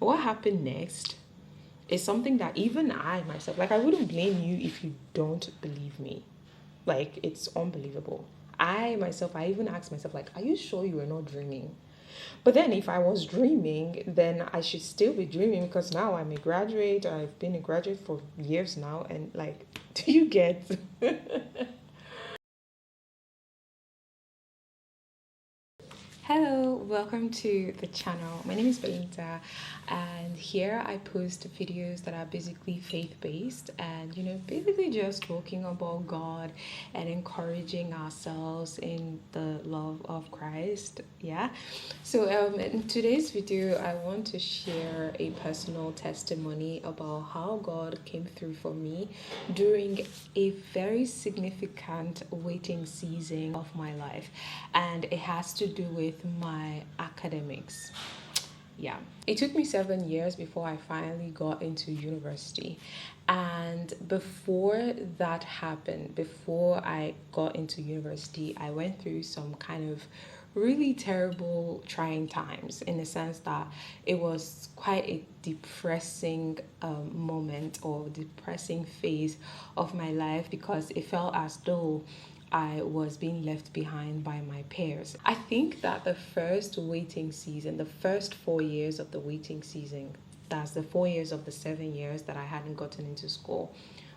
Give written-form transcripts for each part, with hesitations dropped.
what happened next is something that even I myself, like, I wouldn't blame you if you don't believe me. Like, it's unbelievable. I myself, I even asked myself, like, are you sure you were not dreaming? But then if I was dreaming, then I should still be dreaming because now I'm a graduate. I've been a graduate for years now. And like, do you get? Hello, welcome to the channel. My name is Belinda, and here I post videos that are basically faith-based and basically just talking about God and encouraging ourselves in the love of Christ. Yeah. So in today's video, I want to share a personal testimony about how God came through for me during a very significant waiting season of my life, and it has to do with my academics. Yeah, it took me 7 years before I finally got into university. And before that happened, before I got into university, I went through some kind of really terrible, trying times, in the sense that it was quite a depressing moment or depressing phase of my life, because it felt as though I was being left behind by my peers. I think that the first waiting season, the first 4 years of the waiting season, that's the 4 years of the 7 years that I hadn't gotten into school,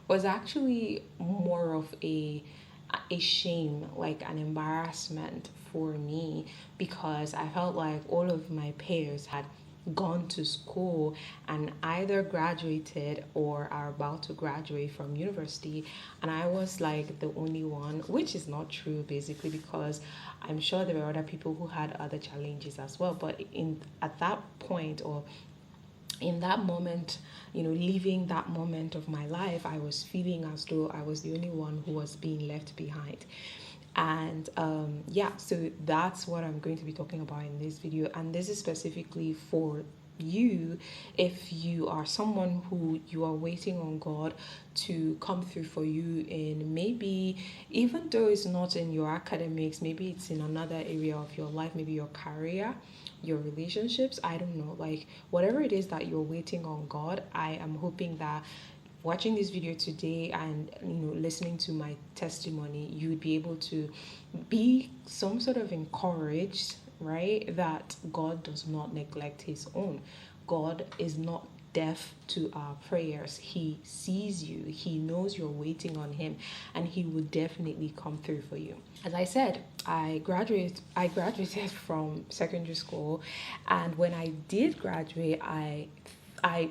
was actually more of a shame, like an embarrassment for me, because I felt like all of my peers had gone to school and either graduated or are about to graduate from university, and I was like the only one, which is not true basically, because I'm sure there were other people who had other challenges as well. But in at that point, or in that moment, leaving that moment of my life, I was feeling as though I was the only one who was being left behind. And yeah, so that's what I'm going to be talking about in this video, and this is specifically for you if you are someone who you are waiting on God to come through for you in, maybe even though it's not in your academics, maybe it's in another area of your life, maybe your career, your relationships. I don't know, like, whatever it is that you're waiting on God, I am hoping that watching this video today and listening to my testimony, you would be able to be some sort of encouraged, right? That God does not neglect his own. God is not deaf to our prayers. He sees you, he knows you're waiting on him, and he will definitely come through for you. As I said, I graduated from secondary school, and when I did graduate, I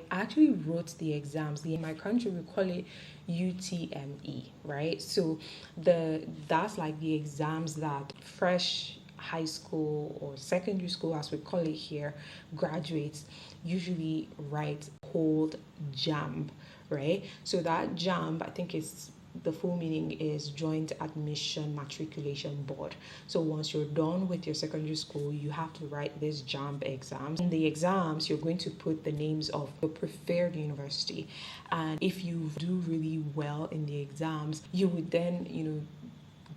actually wrote the exams. In my country, we call it UTME, right? So that's like the exams that fresh high school or secondary school, as we call it here, graduates usually write, called JAMB, right? So that JAMB, I think it's the full meaning is Joint Admission Matriculation Board. So once you're done with your secondary school, you have to write this JAMB exams. In the exams, you're going to put the names of your preferred university, and if you do really well in the exams, you would then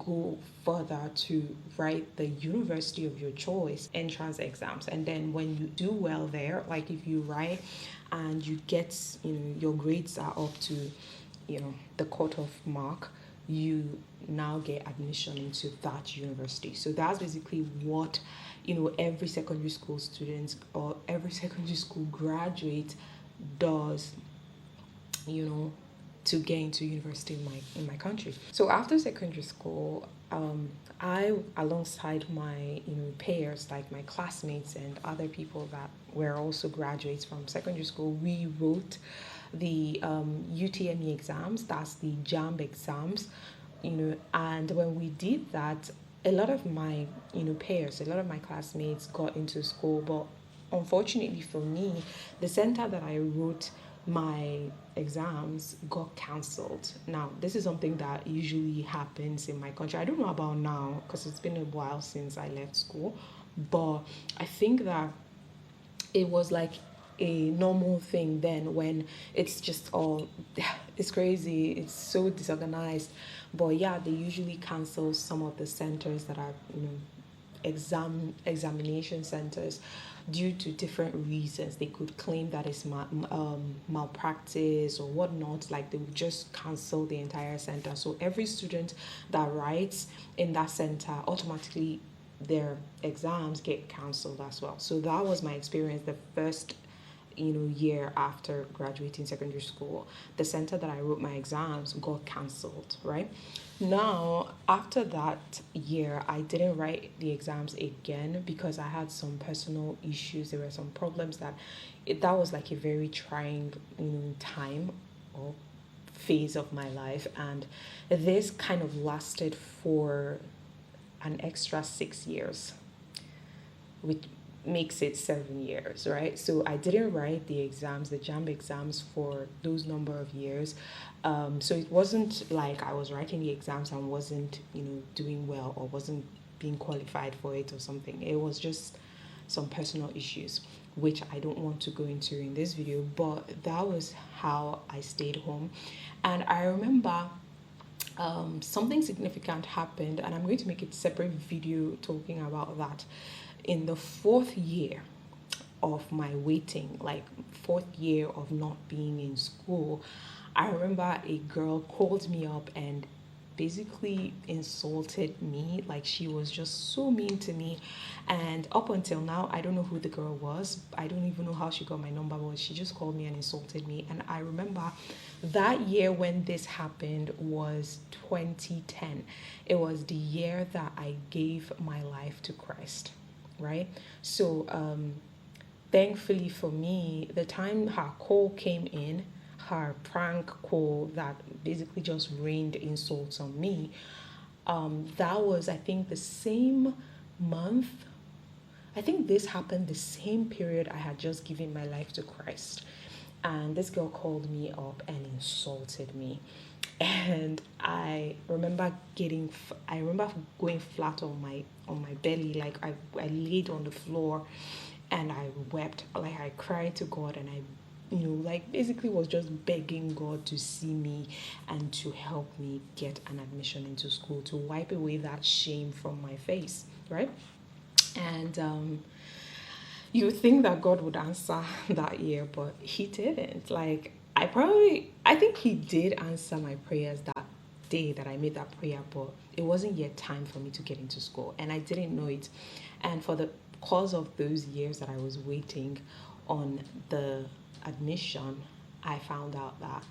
go further to write the university of your choice entrance exams. And then when you do well there, like if you write and you get your grades are up to the cutoff mark, you now get admission into that university. So that's basically what every secondary school student or every secondary school graduate does, to get into university in my country. So after secondary school, I, alongside my peers, like my classmates and other people that were also graduates from secondary school, we wrote the UTME exams. That's the JAMB exams, and when we did that, a lot of my peers, a lot of my classmates got into school, but unfortunately for me, the center that I wrote my exams got cancelled. Now, this is something that usually happens in my country. I don't know about now because it's been a while since I left school, but I think that it was like a normal thing then, when it's just all it's crazy, it's so disorganized. But yeah, they usually cancel some of the centers that are examination centers due to different reasons. They could claim that it's malpractice or whatnot, like they would just cancel the entire center. So every student that writes in that center, automatically their exams get cancelled as well. So that was my experience the first year after graduating secondary school. The center that I wrote my exams got cancelled, right? Now, after that year, I didn't write the exams again because I had some personal issues. There were some problems that was like a very trying time or phase of my life, and this kind of lasted for an extra 6 years, which makes it 7 years, right? So I didn't write the exams, the JAMB exams, for those number of years. So it wasn't like I was writing the exams and wasn't, doing well or wasn't being qualified for it or something. It was just some personal issues, which I don't want to go into in this video, but that was how I stayed home. And I remember something significant happened, and I'm going to make a separate video talking about that. In the 4th year of my waiting, like 4th year of not being in school, I remember a girl called me up and basically insulted me. Like, she was just so mean to me, and up until now I don't know who the girl was. I don't even know how she got my number, but she just called me and insulted me. And I remember that year when this happened was 2010. It was the year that I gave my life to Christ, right? So thankfully for me, the time her call came in, her prank call that basically just rained insults on me, that was, I think, the same month. I think this happened the same period I had just given my life to Christ. And this girl called me up and insulted me. And I remember going flat on my belly, like I laid on the floor and I wept, like I cried to God, and I like basically was just begging God to see me and to help me get an admission into school, to wipe away that shame from my face, right? And you would think that God would answer that year, but he didn't. Like, I think he did answer my prayers that day that I made that prayer, but it wasn't yet time for me to get into school, and I didn't know it. And for the course of those years that I was waiting on the admission, I found out that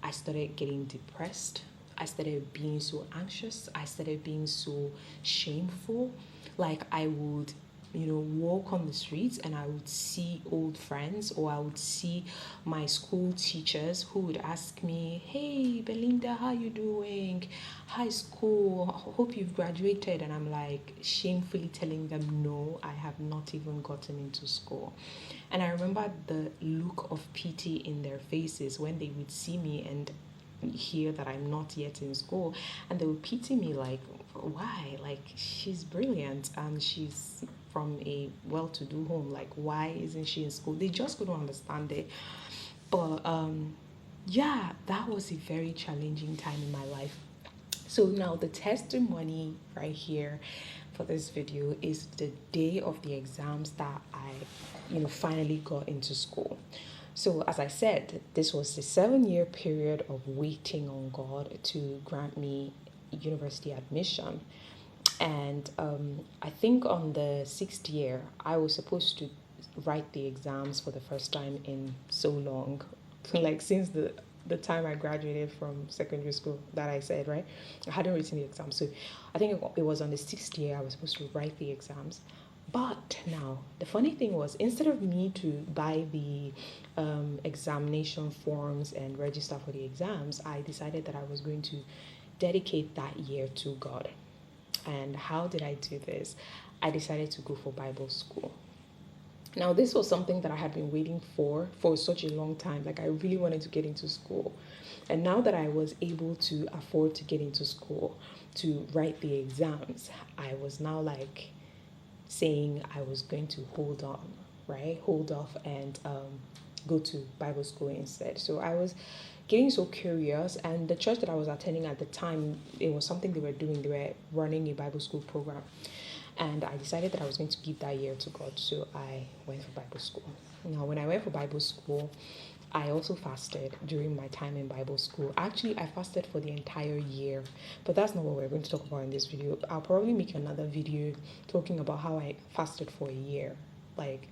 I started getting depressed. I started being so anxious. I started being so shameful. Like, I would walk on the streets and I would see old friends, or I would see my school teachers who would ask me, "Hey, Belinda, how you doing? High school, hope you've graduated." And I'm like shamefully telling them, "No, I have not even gotten into school." And I remember the look of pity in their faces when they would see me and hear that I'm not yet in school, and they would pity me, like, why? Like, she's brilliant and she's from a well-to-do home, like, why isn't she in school? They just couldn't understand it. But yeah, that was a very challenging time in my life. So now the testimony right here for this video is the day of the exams that I finally got into school. So as I said, this was the 7-year period of waiting on God to grant me university admission. And I think on the 6th year, I was supposed to write the exams for the first time in so long, like since the time I graduated from secondary school that I said, right? I hadn't written the exams. So I think it was on the 6th year I was supposed to write the exams. But now, the funny thing was, instead of me to buy the examination forms and register for the exams, I decided that I was going to dedicate that year to God. And how did I do this? I decided to go for Bible school. Now, this was something that I had been waiting for such a long time. Like, I really wanted to get into school. And now that I was able to afford to get into school, to write the exams, I was now like saying I was going to hold on, right? Hold off and go to Bible school instead. So I was getting so curious, and the church that I was attending at the time, it was something they were doing. They were running a Bible school program. and I decided that I was going to give that year to God. So I went for Bible school. Now, when I went for Bible school, I also fasted during my time in Bible school. Actually, I fasted for the entire year, but that's not what we're going to talk about in this video. I'll probably make another video talking about how I fasted for a year, like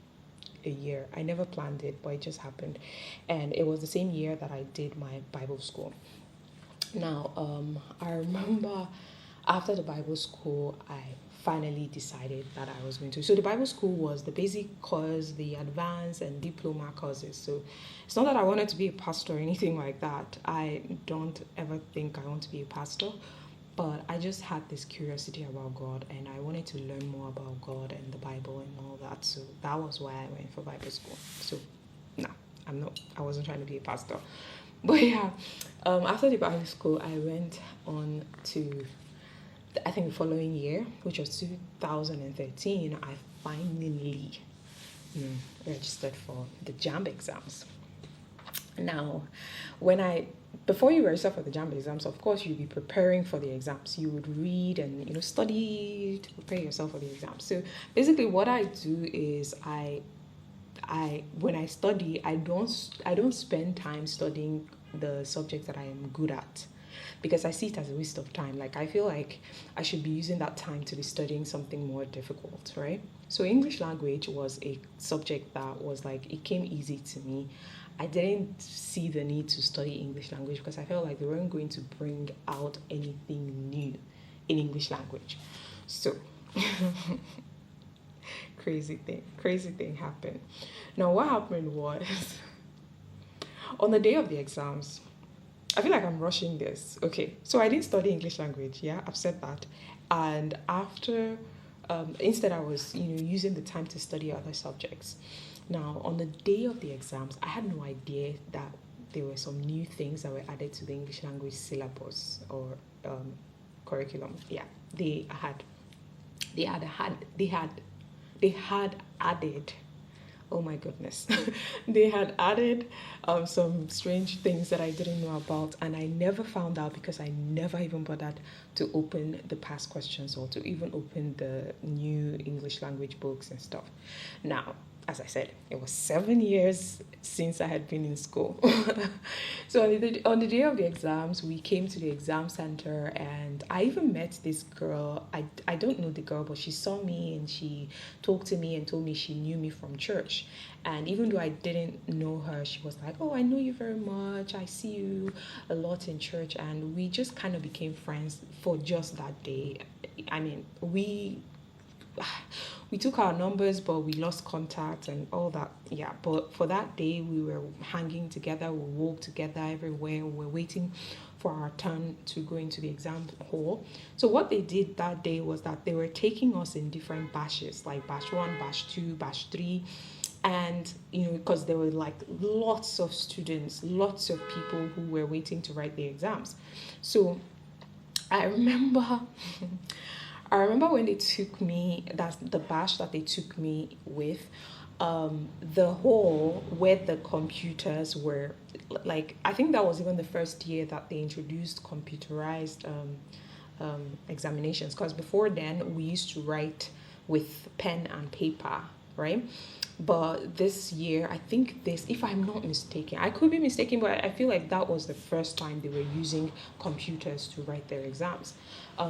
a year. I never planned it, but it just happened. And it was the same year that I did my Bible school. Now, I remember after the Bible school, I finally decided that I was going to. So the Bible school was the basic course, the advanced and diploma courses. So it's not that I wanted to be a pastor or anything like that. I don't ever think I want to be a pastor, but I just had this curiosity about God, and I wanted to learn more about God and the Bible and all that. So that was why I went for Bible school. So no, I wasn't trying to be a pastor. But yeah, after the Bible school, I went on to, I think the following year, which was 2013, I finally registered for the JAMB exams. Now, before you register for the JAMB exams, of course, you'll be preparing for the exams. You would read and study to prepare yourself for the exams. So basically, what I do is when I study, I don't spend time studying the subjects that I am good at, because I see it as a waste of time. Like, I feel like I should be using that time to be studying something more difficult, right? So English language was a subject that was like, it came easy to me. I didn't see the need to study English language because I felt like they weren't going to bring out anything new in English language. So crazy thing happened. Now, what happened was on the day of the exams, I feel like I'm rushing this. Okay, so I didn't study English language. Yeah, I've said that. And after, instead, I was using the time to study other subjects. Now, on the day of the exams, I had no idea that there were some new things that were added to the English language syllabus or curriculum. Yeah, they had added, oh my goodness, they had added some strange things that I didn't know about, and I never found out because I never even bothered to open the past questions or to even open the new English language books and stuff. Now, as I said, it was 7 years since I had been in school. So on the day of the exams, we came to the exam center, and I even met this girl. I don't know the girl, but she saw me and she talked to me and told me she knew me from church. And even though I didn't know her, she was like, oh, I know you very much. I see you a lot in church. And we just kind of became friends for just that day. I mean, we took our numbers, but we lost contact and all that. Yeah, but for that day, we were hanging together. We walked together everywhere. We were waiting for our turn to go into the exam hall. So what they did that day was that they were taking us in different batches, like batch 1, batch 2, batch 3. And because there were like lots of students, lots of people who were waiting to write the exams. So I remember when they took me, that's the batch that they took me with, the hall where the computers were, like, I think that was even the first year that they introduced computerized examinations, because before then we used to write with pen and paper, right? But this year, I think if I'm not mistaken, I could be mistaken, but I feel like that was the first time they were using computers to write their exams.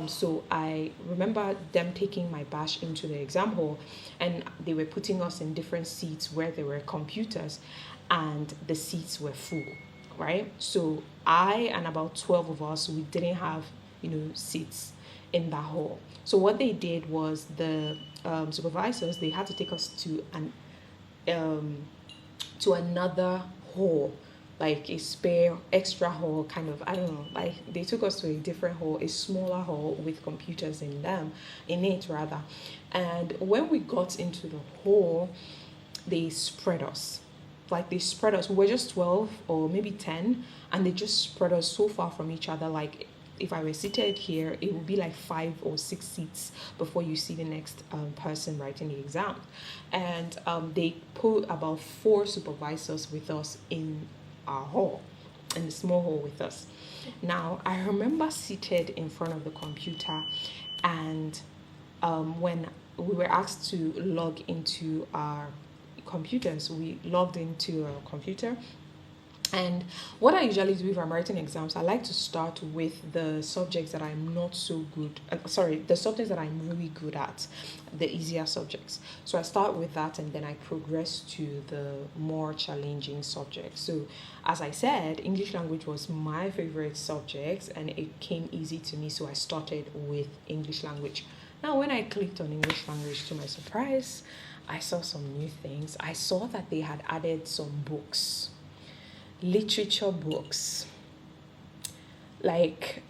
So I remember them taking my batch into the exam hall, and they were putting us in different seats where there were computers, and the seats were full, right? So I and about 12 of us, we didn't have, seats in that hall. So what they did was the supervisors, they had to take us to another hall, like a spare extra hall, kind of, I don't know, like they took us to a different hall, a smaller hall with computers in it rather. And when we got into the hall, they spread us. We were just 12 or maybe 10, and they just spread us so far from each other. Like, if I were seated here, it would be like 5 or 6 seats before you see the next person writing the exam. And they put about 4 supervisors with us in our hall, in the small hall with us. Now, I remember seated in front of the computer, and when we were asked to log into our computers. We logged into a computer, and what I usually do if I'm writing exams, I like to start with the subjects that I'm not so good. The subjects that I'm really good at, the easier subjects. So I start with that, and then I progress to the more challenging subjects. So, as I said, English language was my favorite subject, and it came easy to me. So I started with English language. Now, when I clicked on English language, to my surprise, I saw some new things. I saw that they had added some books, literature books. Like,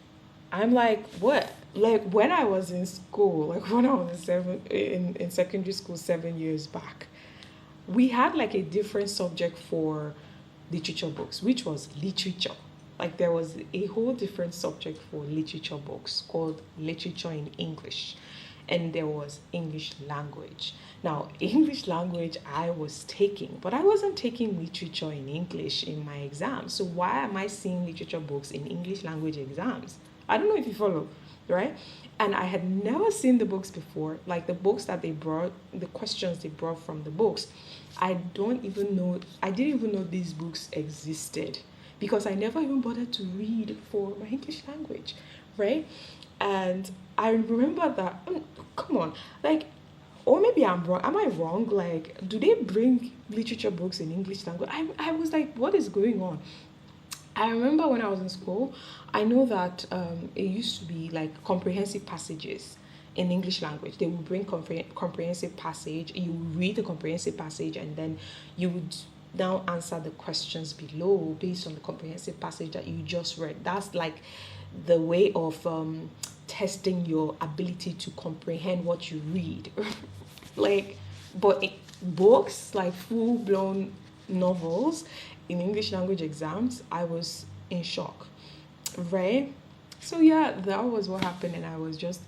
I'm like, what? Like, when I was in school, like when I was in secondary school 7 years back, we had like a different subject for literature books, which was literature. Like, there was a whole different subject for literature books called literature in English, and there was English language. Now, English language I was taking, but I wasn't taking literature in English in my exams. So why am I seeing literature books in English language exams? I don't know if you follow, right? And I had never seen the books before, like the books that they brought, the questions they brought from the books. I didn't even know these books existed because I never even bothered to read for my English language, right? And I remember that, come on, like, or maybe I'm wrong. Am I wrong? Like, do they bring literature books in English language? I was like, what is going on? I remember when I was in school, I know that it used to be like comprehensive passages in English language. They would bring comprehensive passage. You would read the comprehensive passage, and then you would now answer the questions below based on the comprehensive passage that you just read. That's like the way of testing your ability to comprehend what you read. Like, but books, like full blown novels in English language exams, I was in shock, right? So yeah, that was what happened, and I was just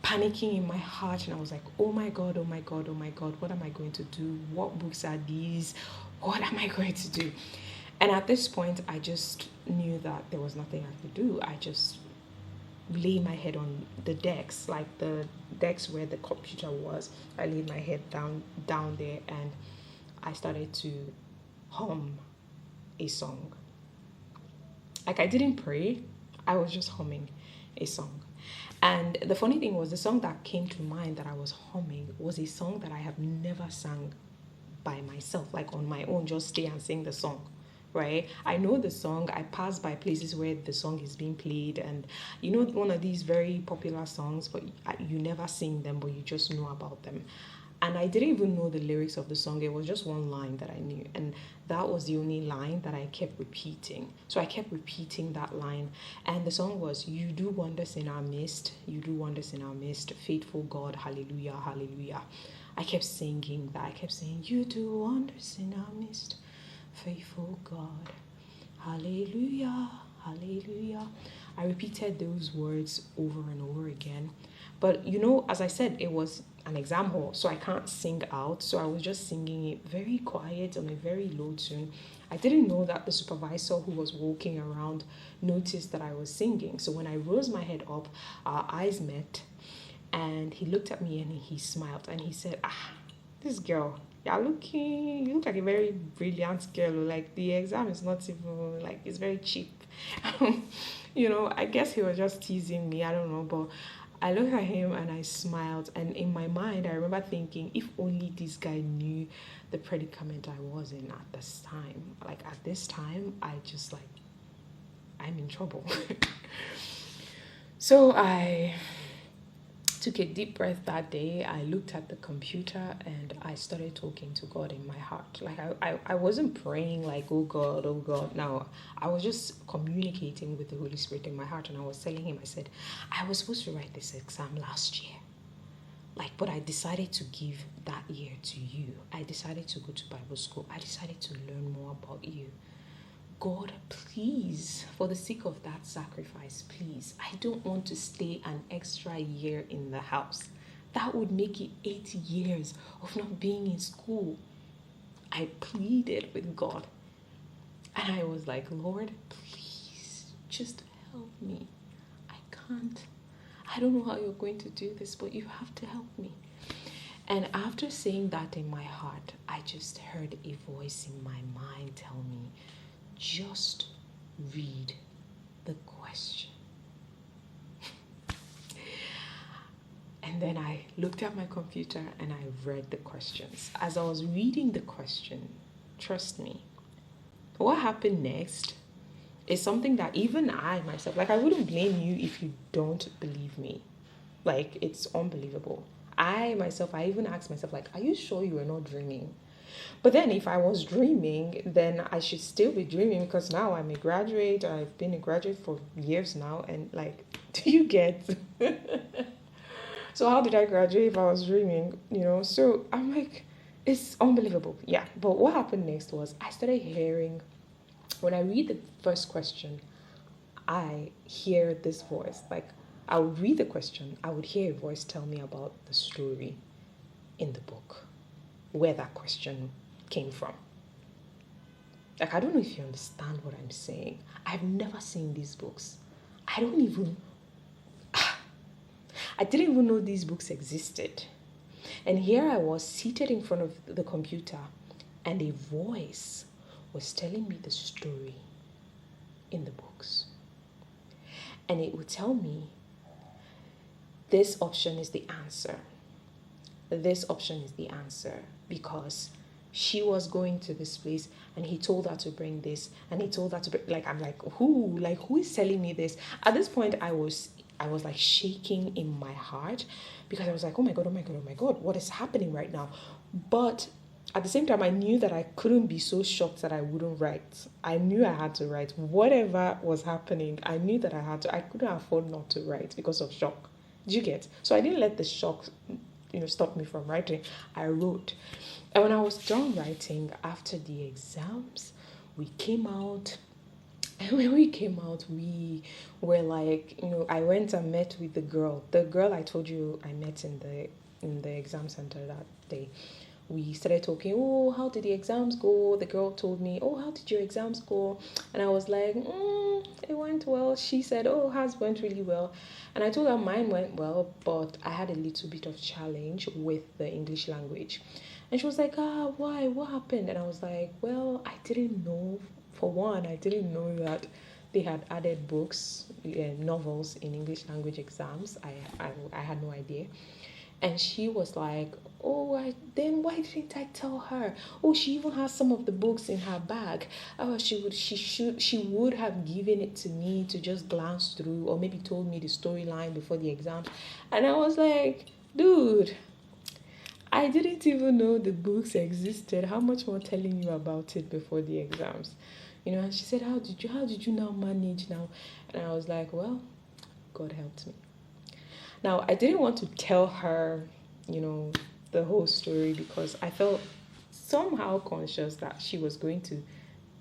panicking in my heart, and I was like, oh my god, oh my god, oh my god, what am I going to do? What books are these? What am I going to do? And at this point, I just knew that there was nothing I could do. I just lay my head on the decks, like the decks where the computer was. I laid my head down there, and I started to hum a song. Like, I didn't pray, I was just humming a song. And the funny thing was, the song that came to mind that I was humming was a song that I have never sang by myself, like on my own, just stay and sing the song, right? I know the song. I pass by places where the song is being played, and you know, one of these very popular songs, but you never sing them, but you just know about them. And I didn't even know the lyrics of the song. It was just one line that I knew, and that was the only line that I kept repeating. So I kept repeating that line, and the song was, you do wonders in our midst, you do wonders in our midst, faithful God, hallelujah, hallelujah. I kept singing that. I kept saying, you do wonders in our midst, faithful God, hallelujah, hallelujah. I repeated those words over and over again. But you know, as I said, it was an exam hall, so I can't sing out. So I was just singing it very quiet on a very low tune. I didn't know that the supervisor who was walking around noticed that I was singing. So when I rose my head up, our eyes met, and he looked at me and he smiled and he said, this girl, you look like a very brilliant girl. Like, the exam is not even, like, it's very cheap. You know, I guess he was just teasing me. I don't know, but I looked at him and I smiled. And in my mind, I remember thinking, if only this guy knew the predicament I was in at this time. Like, at this time, I'm in trouble. So I took a deep breath that day. I looked at the computer and I started talking to God in my heart. Like, I wasn't praying like, oh God, oh God. No, I was just communicating with the Holy Spirit in my heart, and I was telling him, I said, I was supposed to write this exam last year. Like, but I decided to give that year to you. I decided to go to Bible school. I decided to learn more about you. God, please, for the sake of that sacrifice, please, I don't want to stay an extra year in the house. That would make it 8 years of not being in school. I pleaded with God. And I was like, Lord, please, just help me. I can't. I don't know how you're going to do this, but you have to help me. And after saying that in my heart, I just heard a voice in my mind tell me, just read the question. And then I looked at my computer and I read the questions. As I was reading the question, trust me, what happened next is something that even I myself, like, I wouldn't blame you if you don't believe me. Like, it's unbelievable. I myself, I even asked myself, like, are you sure you were not dreaming? But then if I was dreaming, then I should still be dreaming because now I'm a graduate. I've been a graduate for years now. And, like, do you get? So how did I graduate if I was dreaming? So I'm like, it's unbelievable. Yeah. But what happened next was I started hearing, when I read the first question, I hear this voice. Like, I would read the question, I would hear a voice tell me about the story in the book, where that question came from. Like, I don't know if you understand what I'm saying. I've never seen these books. I don't even, I didn't even know these books existed. And here I was seated in front of the computer, and a voice was telling me the story in the books. And it would tell me, this option is the answer. This option is the answer because she was going to this place and he told her to bring this and he told her to bring, like, I'm like, who is telling me this? At this point, I was like shaking in my heart because I was like, oh my God, what is happening right now? But at the same time, I knew that I couldn't be so shocked that I wouldn't write. I knew I had to write. Whatever was happening, I knew that I couldn't afford not to write because of shock. Did you get? So I didn't let the shock, stop me from writing. I wrote. And when I was done writing, after the exams, we came out. And when we came out, we were like, I went and met with the girl. The girl I told you I met in the exam center that day. We started talking, oh, how did the exams go? The girl told me, oh, how did your exams go? And I was like, it went well. She said, oh, hers went really well. And I told her mine went well, but I had a little bit of challenge with the English language. And she was like, why? What happened? And I was like, well, I didn't know. For one, I didn't know that they had added books, novels in English language exams. I had no idea. And she was like, oh, then why didn't I tell her? Oh, she even has some of the books in her bag. Oh, she would have given it to me to just glance through, or maybe told me the storyline before the exam. And I was like, dude, I didn't even know the books existed. How much more telling you about it before the exams? And she said, how did you now manage now? And I was like, well, God helped me. Now, I didn't want to tell her, the whole story because I felt somehow conscious that she was going to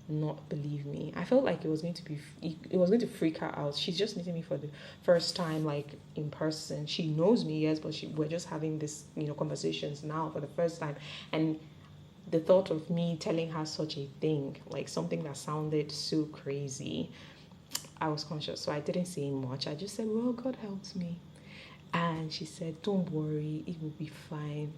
not believe me. I felt like it was going to freak her out. She's just meeting me for the first time, like, in person. She knows me, yes, but we're just having this, conversations now for the first time. And the thought of me telling her such a thing, like something that sounded so crazy, I was conscious. So I didn't say much. I just said, well, God helps me. And she said, don't worry, it will be fine.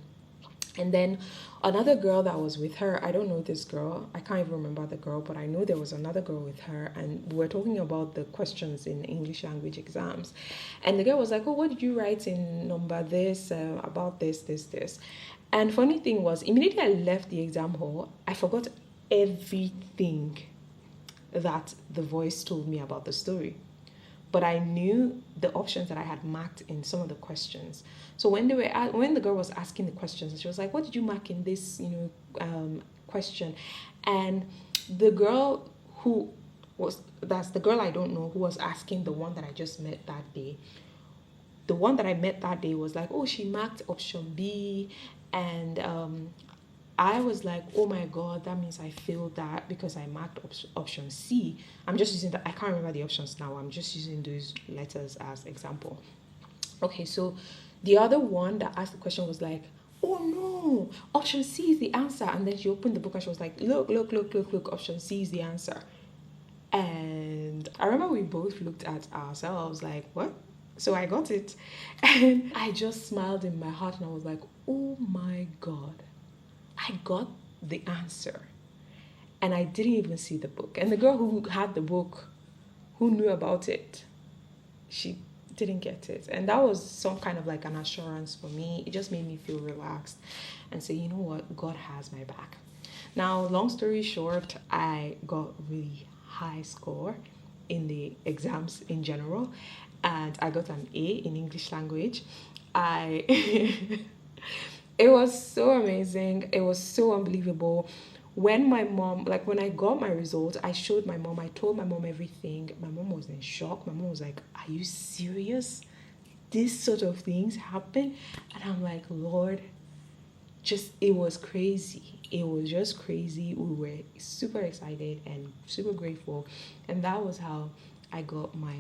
And then another girl that was with her, I don't know this girl, I can't even remember the girl, but I know there was another girl with her, and we were talking about the questions in English language exams. And the girl was like, oh, what did you write in number this, about this? And funny thing was, immediately I left the exam hall, I forgot everything that the voice told me about the story. But I knew the options that I had marked in some of the questions. So when the girl was asking the questions, she was like, "What did you mark in this, question?" And the girl that's the girl I don't know who was asking the one that I just met that day. The one that I met that day was like, "Oh, she marked option B," and I was like, oh my God, that means I failed that because I marked option C. I'm just using that. I can't remember the options now. I'm just using those letters as example. Okay, so the other one that asked the question was like, oh no, option C is the answer. And then she opened the book and she was like, look, option C is the answer. And I remember we both looked at ourselves like, what? So I got it. And I just smiled in my heart and I was like, oh my God, I got the answer. And I didn't even see the book. And the girl who had the book, who knew about it, she didn't get it. And that was some kind of like an assurance for me. It just made me feel relaxed and say, you know what, God has my back. Now, long story short, I got really high score in the exams in general, and I got an A in English language. I it was so amazing. It was so unbelievable. When my mom, like when I got my results, I showed my mom, I told my mom everything. My mom was in shock. My mom was like, are you serious? This sort of things happen? And I'm like, Lord, just it was crazy. It was just crazy. We were super excited and super grateful. And that was how I got my,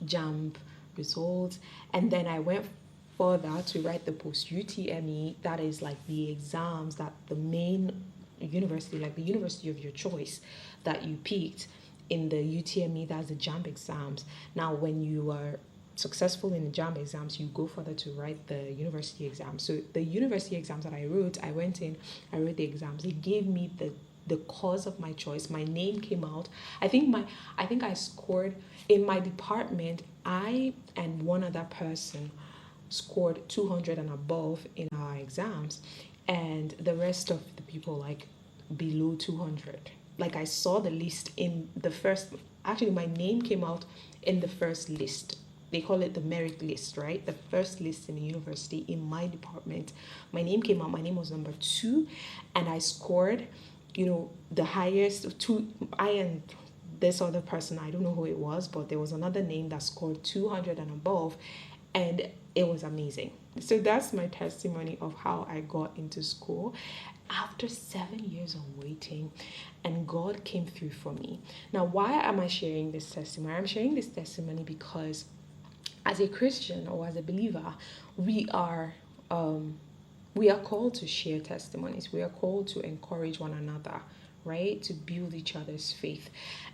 JAMB results. And then I went further to write the post UTME, that is like the exams that the main university, like the university of your choice that you picked in the UTME, that's the JAMB exams. Now, when you are successful in the JAMB exams, you go further to write the university exams. So the university exams that I wrote, I went in, I wrote the exams. It gave me the course of my choice. My name came out. I think I scored in my department. I and one other person scored 200 and above in our exams, and the rest of the people like below 200. Like I saw the list in the first, actually my name came out in the first list. They call it the merit list, right? The first list in the university in my department. My name came out, my name was number 2, and I scored, the highest. Two, I and this other person, I don't know who it was, but there was another name that scored 200 and above, and it was amazing. So that's my testimony of how I got into school after 7 years of waiting, and God came through for me. Now, why am I sharing this testimony? I'm sharing this testimony because as a Christian or as a believer, we are we are called to share testimonies. We are called to encourage one another, right? To build each other's faith.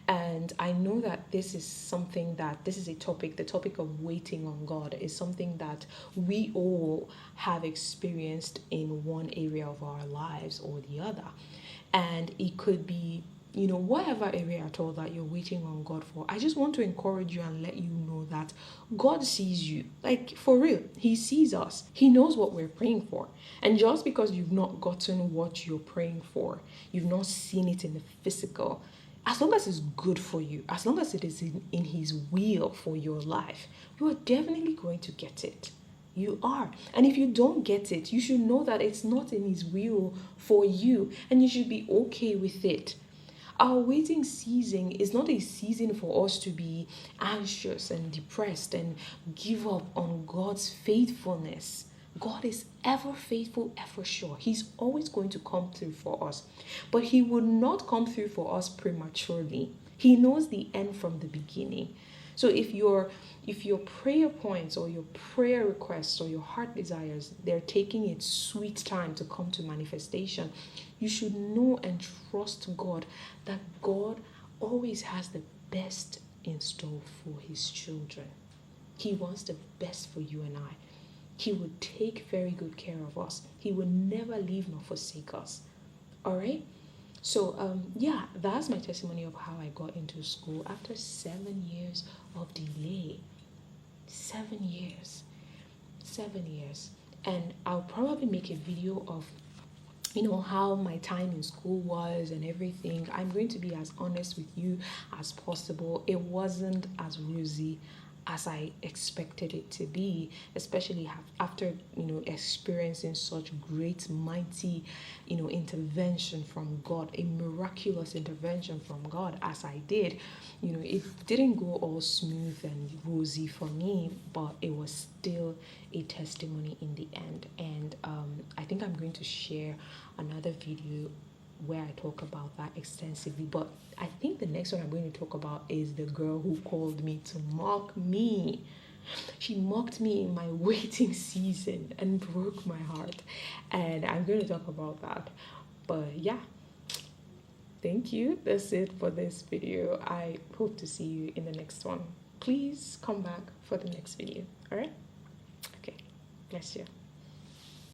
And I know that this is a topic, the topic of waiting on God is something that we all have experienced in one area of our lives or the other. And it could be, whatever area at all that you're waiting on God for. I just want to encourage you and let you know that God sees you. Like, for real, He sees us. He knows what we're praying for. And just because you've not gotten what you're praying for, you've not seen it in the physical, as long as it's good for you, as long as it is in His will for your life, you are definitely going to get it. You are. And if you don't get it, you should know that it's not in His will for you, and you should be okay with it. Our waiting season is not a season for us to be anxious and depressed and give up on God's faithfulness. God is ever faithful, ever sure. He's always going to come through for us. But He would not come through for us prematurely. He knows the end from the beginning. So if your prayer points or your prayer requests or your heart desires, they're taking its sweet time to come to manifestation, you should know and trust God that God always has the best in store for His children. He wants the best for you and I. He will take very good care of us. He will never leave nor forsake us. All right? So, yeah, that's my testimony of how I got into school after 7 years of delay. 7 years. 7 years. And I'll probably make a video of how my time in school was and everything. I'm going to be as honest with you as possible. It wasn't as rosy as I expected it to be, especially after experiencing such great, mighty, intervention from God, a miraculous intervention from God, as I did. It didn't go all smooth and rosy for me, but it was still a testimony in the end. And I think I'm going to share another video where I talk about that extensively. But I think the next one I'm going to talk about is the girl who called me to mock me. She mocked me in my waiting season and broke my heart. And I'm going to talk about that. But yeah, thank you. That's it for this video. I hope to see you in the next one. please come back for the next video. All right? Okay. Bless you.